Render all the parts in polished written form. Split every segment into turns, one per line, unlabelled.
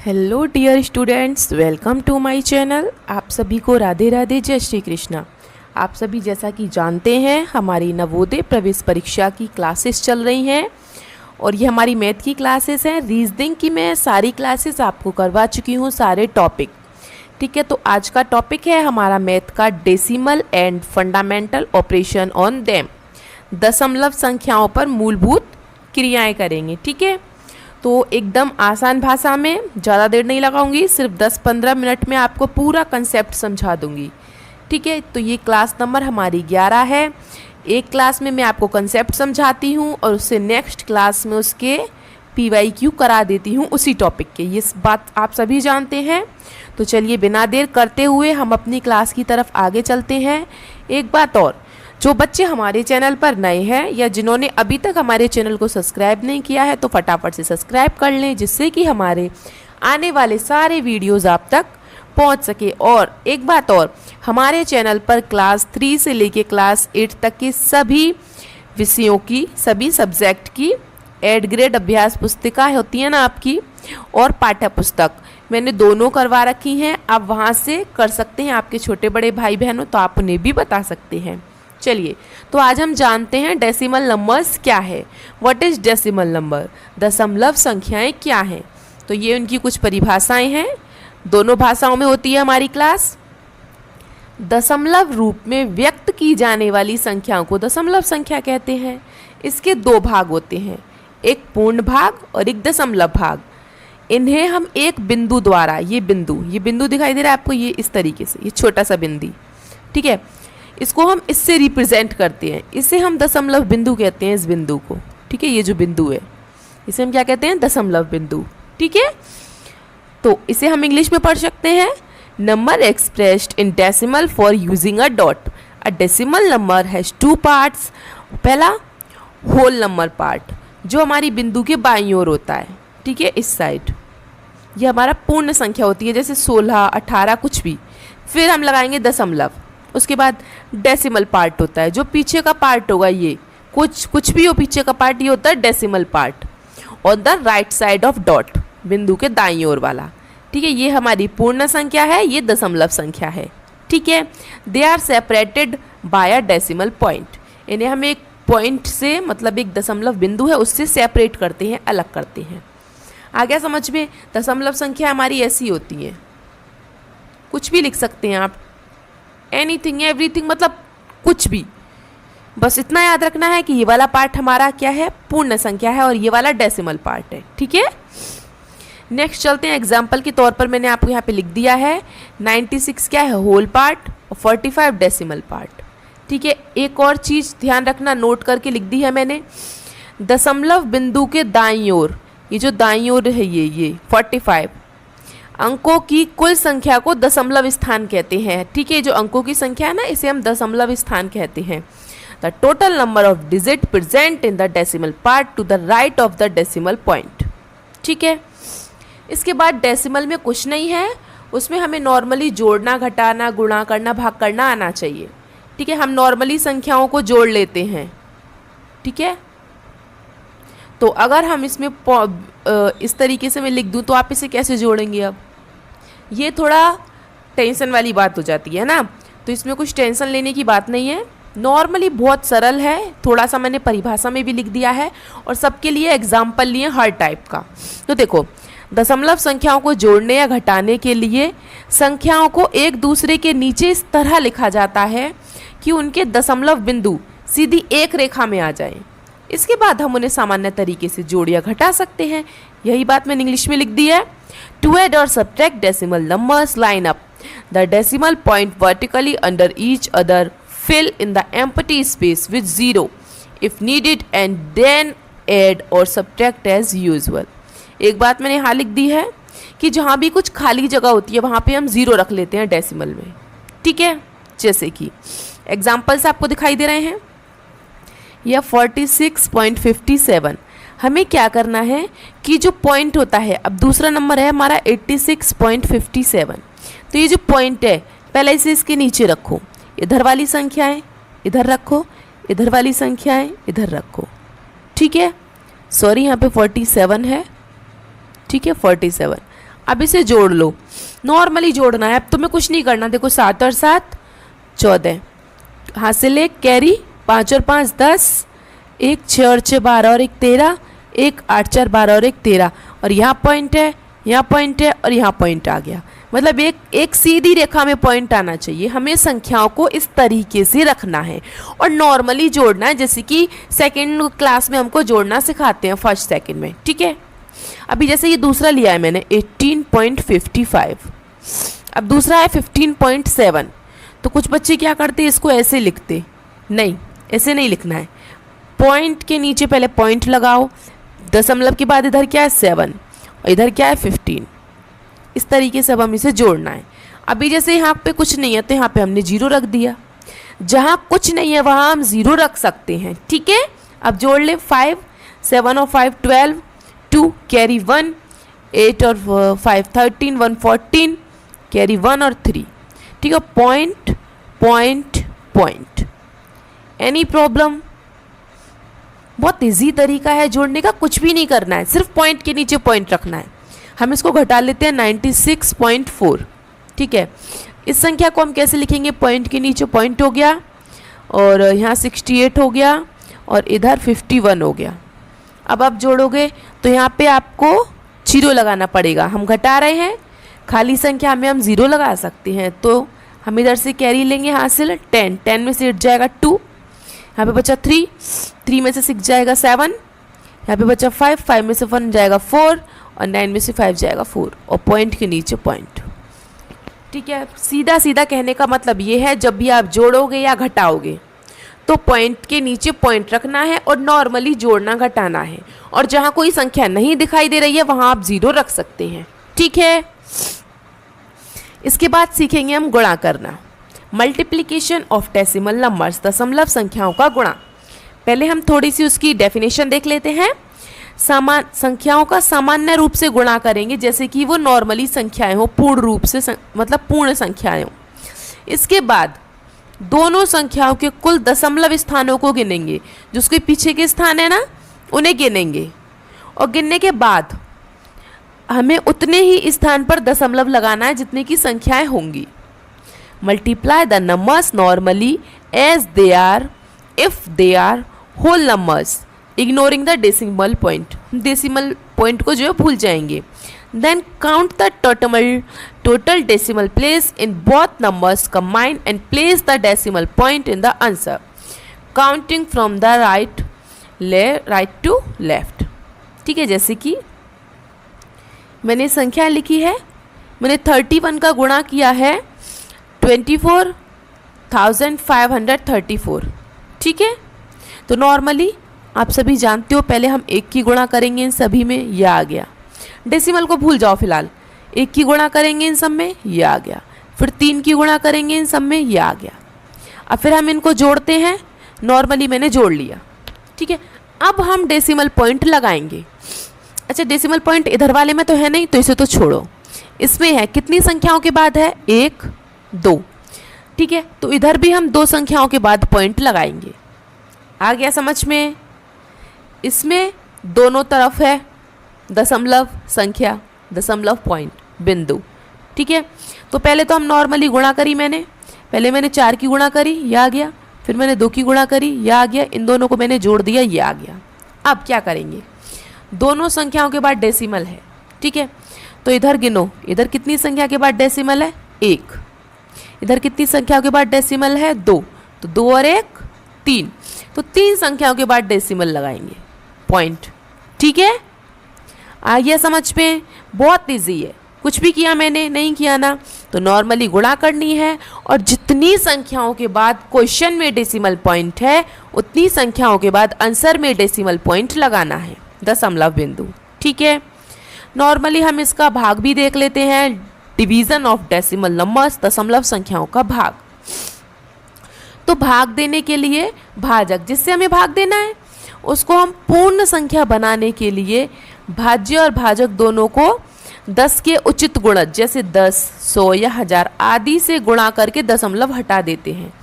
Hello dear students, welcome to my channel. आप सभी को राधे राधे, जय श्री कृष्णा। आप सभी जैसा कि जानते हैं हमारी नवोदय प्रवेश परीक्षा की क्लासेस चल रही हैं और ये हमारी मैथ की क्लासेस हैं। रीजनिंग की मैं सारी क्लासेस आपको करवा चुकी हूँ, सारे टॉपिक। ठीक है, तो आज का टॉपिक है हमारा मैथ का decimal and fundamental operation on them. दशमलव संख्याओं पर मूलभूत क्रियाएं करेंगे। ठीक है, तो एकदम आसान भाषा में, ज़्यादा देर नहीं लगाऊंगी, सिर्फ 10-15 मिनट में आपको पूरा कंसेप्ट समझा दूंगी। ठीक है, तो ये क्लास नंबर हमारी 11 है। एक क्लास में मैं आपको कंसेप्ट समझाती हूँ और उससे नेक्स्ट क्लास में उसके PYQ करा देती हूँ उसी टॉपिक के। ये बात आप सभी जानते हैं। तो चलिए बिना देर करते हुए हम अपनी क्लास की तरफ आगे चलते हैं। एक बात और, जो बच्चे हमारे चैनल पर नए हैं या जिन्होंने अभी तक हमारे चैनल को सब्सक्राइब नहीं किया है तो फटाफट से सब्सक्राइब कर लें, जिससे कि हमारे आने वाले सारे वीडियोस आप तक पहुंच सके। और एक बात और, हमारे चैनल पर क्लास 3 से लेके क्लास 8 तक के सभी विषयों की, सभी सब्जेक्ट की एड ग्रेड अभ्यास पुस्तिका होती है ना आपकी, और पाठ्य पुस्तक मैंने दोनों करवा रखी हैं। आप वहाँ से कर सकते हैं। आपके छोटे बड़े भाई बहनों तो आप उन्हें भी बता सकते हैं। चलिए, तो आज हम जानते हैं डेसिमल नंबर्स क्या है। What is decimal number? दशमलव संख्याएं क्या हैं? तो ये उनकी कुछ परिभाषाएं हैं, दोनों भाषाओं में होती है हमारी क्लास। दशमलव रूप में व्यक्त की जाने वाली संख्याओं को दशमलव संख्या कहते हैं। इसके दो भाग होते हैं, एक पूर्ण भाग और एक दशमलव भाग। इन्हें हम एक बिंदु द्वारा, ये बिंदु दिखाई दे रहा है आपको, ये इस तरीके से, ये छोटा सा बिंदु, ठीक है, इसको हम इससे रिप्रेजेंट करते हैं। इसे हम दशमलव बिंदु कहते हैं, इस बिंदु को। ठीक है, ये जो बिंदु है इसे हम क्या कहते हैं? दशमलव बिंदु। ठीक है, तो इसे हम इंग्लिश में पढ़ सकते हैं, number expressed in decimal for using a dot. A decimal number has 2 parts. पहला होल नंबर पार्ट, जो हमारी बिंदु के बाईं ओर होता है। ठीक है, इस साइड ये हमारा पूर्ण संख्या होती है, जैसे 16, 18 कुछ भी। फिर हम लगाएंगे दशमलव। उसके बाद डेसिमल पार्ट होता है, जो पीछे का पार्ट होगा, ये कुछ भी हो पीछे का पार्ट, ये होता है decimal part on the right side of dot, बिंदु के दाईं ओर वाला। ठीक है, ये हमारी पूर्ण संख्या है, ये दशमलव संख्या है। ठीक है, they are separated by a decimal point. इन्हें हम एक पॉइंट से, मतलब एक दशमलव बिंदु है उससे सेपरेट करते हैं, अलग करते हैं। आ गया समझ में? दशमलव संख्या हमारी ऐसी होती है, कुछ भी लिख सकते हैं आप, एनीथिंग एवरीथिंग, मतलब कुछ भी। बस इतना याद रखना है कि ये वाला पार्ट हमारा क्या है? पूर्ण संख्या है, और ये वाला डेसिमल पार्ट है। ठीक है, नेक्स्ट चलते हैं। एग्जाम्पल के तौर पर मैंने आपको यहाँ पे लिख दिया है 96 क्या है? होल पार्ट, और 45 डेसिमल पार्ट। ठीक है, एक और चीज़ ध्यान रखना, नोट करके लिख दी है मैंने, दशमलव बिंदु के दाईं ओर, ये जो दाईं ओर है ये 45 अंकों की कुल संख्या को दशमलव स्थान कहते हैं। ठीक है, जो अंकों की संख्या है ना, इसे हम दशमलव स्थान कहते हैं। The total number of digit present in the decimal part two the right of the decimal point. ठीक है, इसके बाद डेसिमल में कुछ नहीं है, उसमें हमें नॉर्मली जोड़ना, घटाना, गुणा करना, भाग करना आना चाहिए। ठीक है, हम नॉर्मली संख्याओं को जोड़ लेते हैं। ठीक है, तो अगर हम इसमें इस तरीके से मैं लिख दूं तो आप इसे कैसे जोड़ेंगे? अब ये थोड़ा टेंशन वाली बात हो जाती है ना, तो इसमें कुछ टेंशन लेने की बात नहीं है, नॉर्मली बहुत सरल है। थोड़ा सा मैंने परिभाषा में भी लिख दिया है और सबके लिए एग्जाम्पल लिए हर टाइप का। तो देखो, दशमलव संख्याओं को जोड़ने या घटाने के लिए संख्याओं को एक दूसरे के नीचे इस तरह लिखा जाता है कि उनके दशमलव बिंदु सीधी एक रेखा में आ जाए। इसके बाद हम उन्हें सामान्य तरीके से जोड़ या घटा सकते हैं। यही बात मैंने इंग्लिश में लिख दी है। टू ऐड और subtract decimal numbers, line up the decimal point vertically under each other, fill in the empty space with 0 if needed, and then add और सब्ट्रैक्ट एज यूजुअल। एक बात मैंने यहाँ लिख दी है कि जहाँ भी कुछ खाली जगह होती है वहाँ पे हम 0 रख लेते हैं डेसिमल में। ठीक है, जैसे कि एग्जाम्पल्स आपको दिखाई दे रहे हैं, या 46.57। हमें क्या करना है कि जो पॉइंट होता है, अब दूसरा नंबर है हमारा 86.57, तो ये जो पॉइंट है पहले इसे इसके नीचे रखो, इधर वाली संख्याएं इधर रखो, इधर वाली संख्याएं इधर रखो। ठीक है, सॉरी यहाँ पे 47 है। ठीक है, 47। अब इसे जोड़ लो, नॉर्मली जोड़ना है, अब तुम्हें कुछ नहीं करना। देखो 7 और 7 14, हासिल एक कैरी, 5 और 5 10, 1 6 और 6 12 और 1 13, 1 8 4 12 और 1 13, और यहाँ पॉइंट है, यहाँ पॉइंट है और यहाँ पॉइंट आ गया। मतलब एक सीधी रेखा में पॉइंट आना चाहिए। हमें संख्याओं को इस तरीके से रखना है और नॉर्मली जोड़ना है, जैसे कि सेकंड क्लास में हमको जोड़ना सिखाते हैं, फर्स्ट सेकंड में। ठीक है, अभी जैसे ये दूसरा लिया है मैंने 18.55, अब दूसरा है 15.7। तो कुछ बच्चे क्या करते हैं, इसको ऐसे लिखते, नहीं ऐसे नहीं लिखना है। पॉइंट के नीचे पहले पॉइंट लगाओ, दशमलव के बाद इधर क्या है 7 और इधर क्या है 15। इस तरीके से अब हम इसे जोड़ना है। अभी जैसे यहाँ पे कुछ नहीं है तो यहाँ पे हमने 0 रख दिया, जहाँ कुछ नहीं है वहाँ हम 0 रख सकते हैं। ठीक है, अब जोड़ ले, 5 7 और 5 12, 2 कैरी 1, 8 और 5 13, 1 14, कैरी 1 और 3। ठीक है, point point point. Any problem? बहुत इजी तरीका है जोड़ने का, कुछ भी नहीं करना है, सिर्फ पॉइंट के नीचे पॉइंट रखना है। हम इसको घटा लेते हैं 96.4। ठीक है, इस संख्या को हम कैसे लिखेंगे, पॉइंट के नीचे पॉइंट हो गया और यहाँ 68 हो गया और इधर 51 हो गया। अब आप जोड़ोगे तो यहाँ पे आपको 0 लगाना पड़ेगा। हम घटा रहे हैं, खाली संख्या में हम 0 लगा सकते हैं, तो हम इधर से कैरी लेंगे हासिल 10, 10 में से 8 जाएगा 2, यहाँ पे बचा 3, 3 में से 6 जाएगा 7, यहाँ पे बचा 5, 5 में से 1 जाएगा 4 और 9 में से 5 जाएगा 4 और पॉइंट के नीचे पॉइंट। ठीक है, सीधा सीधा कहने का मतलब ये है, जब भी आप जोड़ोगे या घटाओगे तो पॉइंट के नीचे पॉइंट रखना है और नॉर्मली जोड़ना घटाना है, और जहाँ कोई संख्या नहीं दिखाई दे रही है वहाँ आप 0 रख सकते हैं। ठीक है, इसके बाद सीखेंगे हम गुणा करना, मल्टीप्लिकेशन ऑफ डेसिमल नंबर्स, दशमलव संख्याओं का गुणा। पहले हम थोड़ी सी उसकी डेफिनेशन देख लेते हैं। संख्याओं का सामान्य रूप से गुणा करेंगे, जैसे कि वो नॉर्मली संख्याएं हो, पूर्ण रूप से मतलब पूर्ण संख्याएं हो। इसके बाद दोनों संख्याओं के कुल दशमलव स्थानों को गिनेंगे, जो उसके पीछे के स्थान है ना उन्हें गिनेंगे, और गिनने के बाद हमें उतने ही स्थान पर दशमलव लगाना है जितने की संख्याएं होंगी। Multiply the numbers normally as they are if they are whole numbers, ignoring the decimal point. Decimal point को जो है भूल जाएंगे। Then count the total decimal place in both numbers combined and place the decimal point in the answer, counting from the right to left. ठीक है, जैसे कि मैंने संख्या लिखी है, मैंने 31 का गुणा किया है 24,534। ठीक है, तो नॉर्मली आप सभी जानते हो, पहले हम 1 की गुणा करेंगे इन सभी में, यह आ गया। डेसिमल को भूल जाओ फिलहाल, 1 की गुणा करेंगे इन सब में, यह आ गया। फिर 3 की गुणा करेंगे इन सब में, यह आ गया। अब फिर हम इनको जोड़ते हैं, नॉर्मली मैंने जोड़ लिया। ठीक है, अब हम डेसिमल पॉइंट लगाएंगे। अच्छा, डेसिमल पॉइंट इधर वाले में तो है नहीं, तो इसे तो छोड़ो। इसमें है कितनी संख्याओं के बाद है, 1 2। ठीक है, तो इधर भी हम 2 संख्याओं के बाद पॉइंट लगाएंगे। आ गया समझ में? इसमें दोनों तरफ है दशमलव संख्या, दशमलव पॉइंट, बिंदु। ठीक है, तो पहले तो हम नॉर्मली गुणा करी, पहले मैंने 4 की गुणा करी, यह आ गया। फिर मैंने 2 की गुणा करी, यह आ गया। इन दोनों को मैंने जोड़ दिया, यह आ गया। अब क्या करेंगे, दोनों संख्याओं के बाद डेसिमल है। ठीक है, तो इधर गिनो, इधर कितनी संख्या के बाद डेसिमल है, 1। इधर कितनी संख्याओं के बाद डेसिमल है, 2। तो 2 और 1 3, तो 3 संख्याओं के बाद डेसिमल लगाएंगे, पॉइंट। ठीक है, आ गया समझ में? बहुत इजी है, कुछ भी किया मैंने नहीं किया ना, तो नॉर्मली गुणा करनी है और जितनी संख्याओं के बाद क्वेश्चन में डेसिमल पॉइंट है उतनी संख्याओं के बाद आंसर में डेसिमल पॉइंट लगाना है, दशमलव बिंदु। ठीक है, नॉर्मली हम इसका भाग भी देख लेते हैं, डिवीजन ऑफ डेसिमल नंबर्स, दशमलव संख्याओं का भाग। तो भाग देने के लिए भाजक, जिससे हमें भाग देना है उसको हम पूर्ण संख्या बनाने के लिए भाज्य और भाजक दोनों को 10 के उचित गुणज, जैसे 10, 100 या 1000 आदि से गुणा करके दशमलव हटा देते हैं।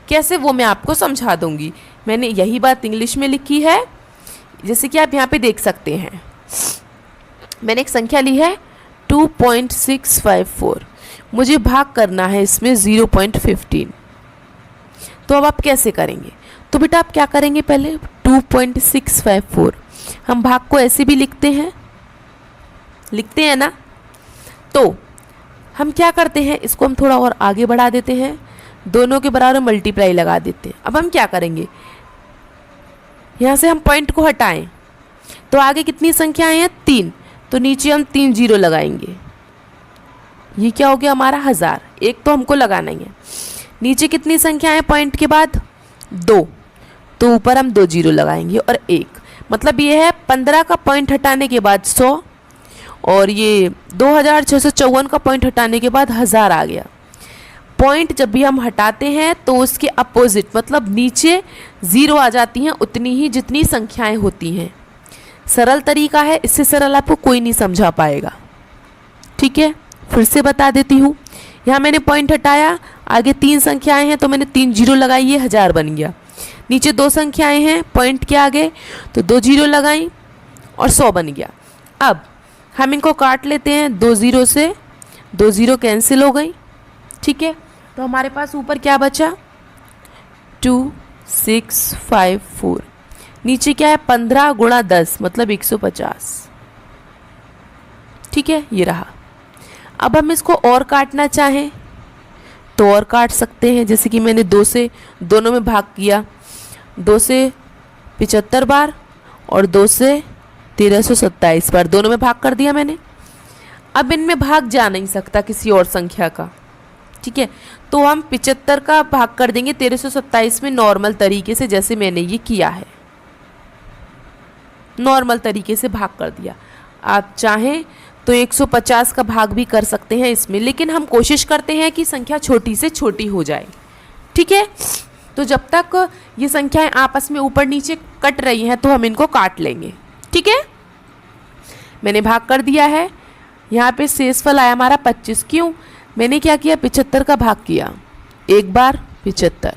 कैसे, वो मैं आपको समझा दूंगी। मैंने यही बात इंग्लिश में लिखी है, जैसे कि आप यहाँ पे देख सकते हैं। मैंने एक संख्या ली है 2.654, मुझे भाग करना है इसमें 0.15। तो अब आप कैसे करेंगे? तो बेटा आप क्या करेंगे, पहले 2.654 हम भाग को ऐसे भी लिखते हैं ना। तो हम क्या करते हैं, इसको हम थोड़ा और आगे बढ़ा देते हैं, दोनों के बराबर मल्टीप्लाई लगा देते हैं। अब हम क्या करेंगे, यहाँ से हम पॉइंट को हटाएं तो आगे कितनी संख्याएं हैं, 3, तो नीचे हम 3 जीरो लगाएंगे। ये क्या हो गया हमारा 1000, एक तो हमको लगाना ही है। नीचे कितनी संख्याएं पॉइंट के बाद, 2, तो ऊपर हम 2 जीरो लगाएंगे और 1, मतलब ये है 15 का पॉइंट हटाने के बाद 100, और ये 2654 का पॉइंट हटाने के बाद 1000 आ गया। पॉइंट जब भी हम हटाते हैं तो उसके अपोजिट, मतलब नीचे ज़ीरो आ जाती हैं उतनी ही जितनी संख्याएं होती हैं। सरल तरीका है, इससे सरल आपको कोई नहीं समझा पाएगा। ठीक है, फिर से बता देती हूँ। यहाँ मैंने पॉइंट हटाया, आगे 3 संख्याएं हैं तो मैंने 3 जीरो लगाई, ये 1000 बन गया। नीचे 2 संख्याएं हैं पॉइंट के आगे, तो 2 जीरो लगाई और 100 बन गया। अब हम इनको काट लेते हैं 2 जीरो से, 2 जीरो कैंसिल हो गई। ठीक है, तो हमारे पास ऊपर क्या बचा, 2654। नीचे क्या है, 15 गुणा 10 मतलब 150। ठीक है, ये रहा। अब हम इसको और काटना चाहें तो और काट सकते हैं, जैसे कि मैंने 2 से दोनों में भाग किया, 2 से 75 बार और 2 से 1327 बार, दोनों में भाग कर दिया मैंने। अब इनमें भाग जा नहीं सकता किसी और संख्या का। ठीक है, तो हम 75 का भाग कर देंगे 1327 में नॉर्मल तरीके से, जैसे मैंने ये किया है, नॉर्मल तरीके से भाग कर दिया। आप चाहें तो 150 का भाग भी कर सकते हैं इसमें, लेकिन हम कोशिश करते हैं कि संख्या छोटी से छोटी हो जाए। ठीक है, तो जब तक ये संख्याएं आपस में ऊपर नीचे कट रही हैं तो हम इनको काट लेंगे। ठीक है, मैंने भाग कर दिया है। यहाँ पे शेषफल आया हमारा 25। क्यों, मैंने क्या किया, 75 का भाग किया, एक बार 75,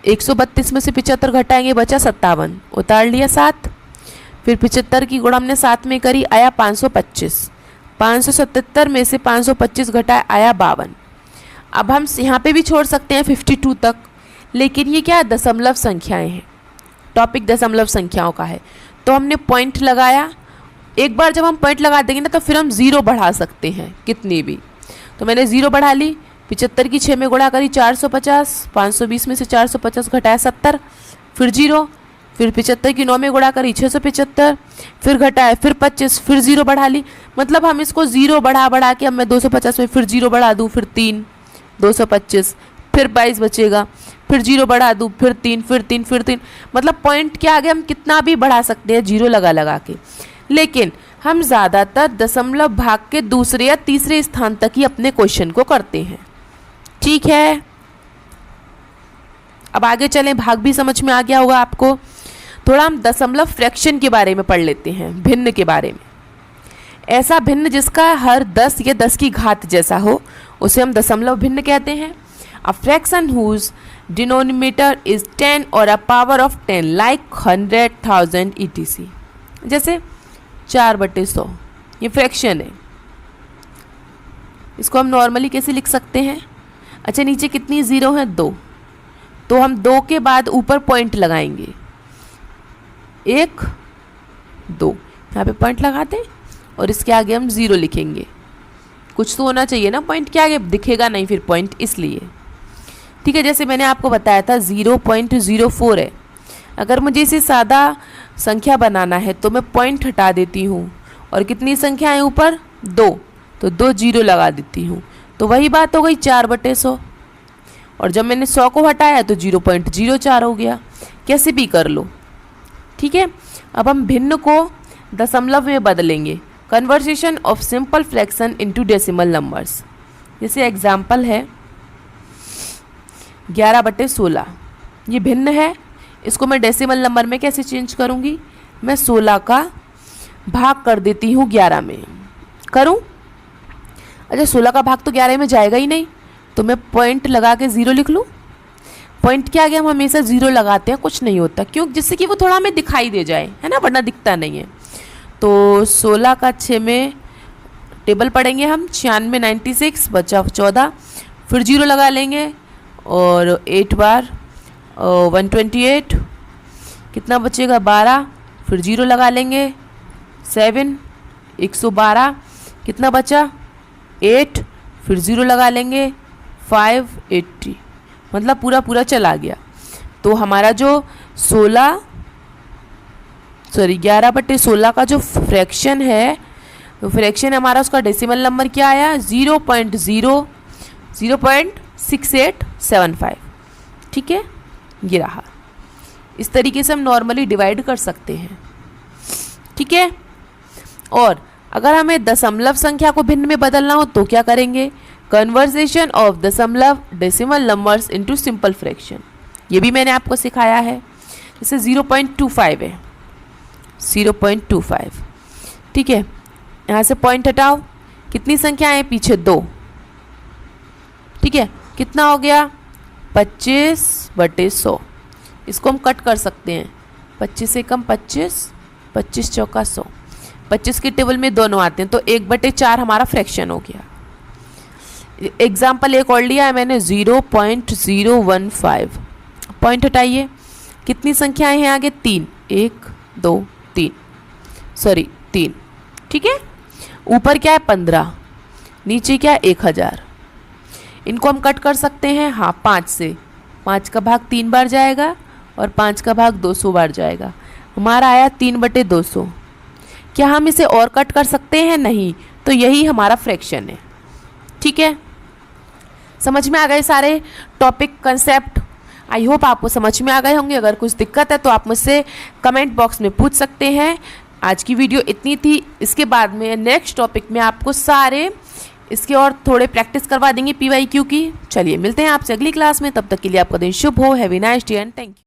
132 में से 75 घटाएंगे बचा 57, उतार लिया 7, फिर 75 की गुणा हमने 7 में करी, आया 525, 577 में से 525 घटाया आया 52। अब हम यहाँ पे भी छोड़ सकते हैं 52 तक, लेकिन ये क्या है, दशमलव संख्याएं हैं, टॉपिक दशमलव संख्याओं का है, तो हमने पॉइंट लगाया। एक बार जब हम पॉइंट लगा देंगे ना तो फिर हम ज़ीरो बढ़ा सकते हैं कितनी भी, तो मैंने ज़ीरो बढ़ा ली, 75 की 6 में गुणा करी 450, 520 में से 450 घटाया 70, फिर जीरो, फिर 75 की 9 में गुणा करी 675, फिर घटाया, फिर 25, फिर ज़ीरो बढ़ा ली। मतलब हम इसको ज़ीरो बढ़ा के, अब मैं 250 में फिर ज़ीरो बढ़ा दूँ, फिर 3, 225, फिर 22 बचेगा, फिर जीरो बढ़ा दूँ, फिर 3, फिर 3, फिर 3, मतलब पॉइंट के आगे हम कितना भी बढ़ा सकते हैं जीरो लगा के, लेकिन हम ज़्यादातर दशमलव भाग के दूसरे या तीसरे स्थान तक ही अपने क्वेश्चन को करते हैं। ठीक है, अब आगे चलें, भाग भी समझ में आ गया होगा आपको। थोड़ा हम दशमलव फ्रैक्शन के बारे में पढ़ लेते हैं, भिन्न के बारे में। ऐसा भिन्न जिसका हर 10 या 10 की घात जैसा हो उसे हम दशमलव भिन्न कहते हैं। A fraction whose denominator is 10 और a power of 10 like 100, 1000 etc। जैसे 4/100 ये फ्रैक्शन है, इसको हम नॉर्मली कैसे लिख सकते हैं। अच्छा, नीचे कितनी ज़ीरो है, 2, तो हम 2 के बाद ऊपर पॉइंट लगाएंगे, 1, 2, यहाँ पे पॉइंट लगाते हैं और इसके आगे हम ज़ीरो लिखेंगे। कुछ तो होना चाहिए ना पॉइंट के आगे, दिखेगा नहीं फिर पॉइंट, इसलिए। ठीक है, जैसे मैंने आपको बताया था 0.04 है। अगर मुझे इसे सादा संख्या बनाना है तो मैं पॉइंट हटा देती हूँ और कितनी संख्या है ऊपर, 2, तो 2 जीरो लगा देती हूँ, तो वही बात हो गई 4/100। और जब मैंने 100 को हटाया तो 0.04 हो गया। कैसे भी कर लो। ठीक है, अब हम भिन्न को दशमलव में बदलेंगे। Conversation of simple fraction into decimal numbers. जैसे एग्जाम्पल है 11/16, ये भिन्न है, इसको मैं डेसिमल नंबर में कैसे चेंज करूँगी, मैं 16 का भाग कर देती हूँ 11 में, करूँ। अच्छा, 16 का भाग तो 11 में जाएगा ही नहीं, तो मैं पॉइंट लगा के ज़ीरो लिख लूँ। पॉइंट के आगे हम हमेशा ज़ीरो लगाते हैं, कुछ नहीं होता, क्यों, जिससे कि वो थोड़ा हमें दिखाई दे जाए, है ना, वरना दिखता नहीं है। तो 16 का 6 में टेबल पढ़ेंगे हम। 96 96 बचा 14, फिर 0 लगा लेंगे और 8 बार 128, कितना बचेगा 12, फिर 0 लगा लेंगे 7, 112, कितना बचा 8, फिर 0 लगा लेंगे 580, मतलब पूरा पूरा चला गया। तो हमारा जो 11/16 का जो फ्रैक्शन है, तो फ्रैक्शन हमारा उसका डेसिमल नंबर क्या आया 0.6875। ठीक है, ये रहा। इस तरीके से हम नॉर्मली डिवाइड कर सकते हैं। ठीक है, और अगर हमें दशमलव संख्या को भिन्न में बदलना हो तो क्या करेंगे, कन्वर्सेशन ऑफ दशमलव decimal numbers into simple fraction, ये भी मैंने आपको सिखाया है। जैसे 0.25 है, 0.25। ठीक है, यहाँ से पॉइंट हटाओ, कितनी संख्या है पीछे 2। ठीक है, कितना हो गया 25/100। इसको हम कट कर सकते हैं, 25 से कम 25, 25 चौका 100, 25 के टेबल में दोनों आते हैं, तो 1/4 हमारा फ्रैक्शन हो गया। एग्जाम्पल एक और लिया है मैंने 0.015। पॉइंट हटाइए, कितनी संख्याएं हैं आगे 3, 1 2 3, सॉरी 3। ठीक है, ऊपर क्या है 15, नीचे क्या है 1000। इनको हम कट कर सकते हैं, हाँ 5 से। 5 का भाग 3 बार जाएगा और 5 का भाग 200 बार जाएगा, हमारा आया 3/200। क्या हम इसे और कट कर सकते हैं? नहीं, तो यही हमारा फ्रैक्शन है। ठीक है, समझ में आ गए सारे टॉपिक कंसेप्ट? आई होप आपको समझ में आ गए होंगे। अगर कुछ दिक्कत है तो आप मुझसे कमेंट बॉक्स में पूछ सकते हैं। आज की वीडियो इतनी थी, इसके बाद में नेक्स्ट टॉपिक में आपको सारे इसके और थोड़े प्रैक्टिस करवा देंगे PYQ की। चलिए मिलते हैं आपसे अगली क्लास में, तब तक के लिए आपका दिन शुभ हो। Have a nice day and thank you.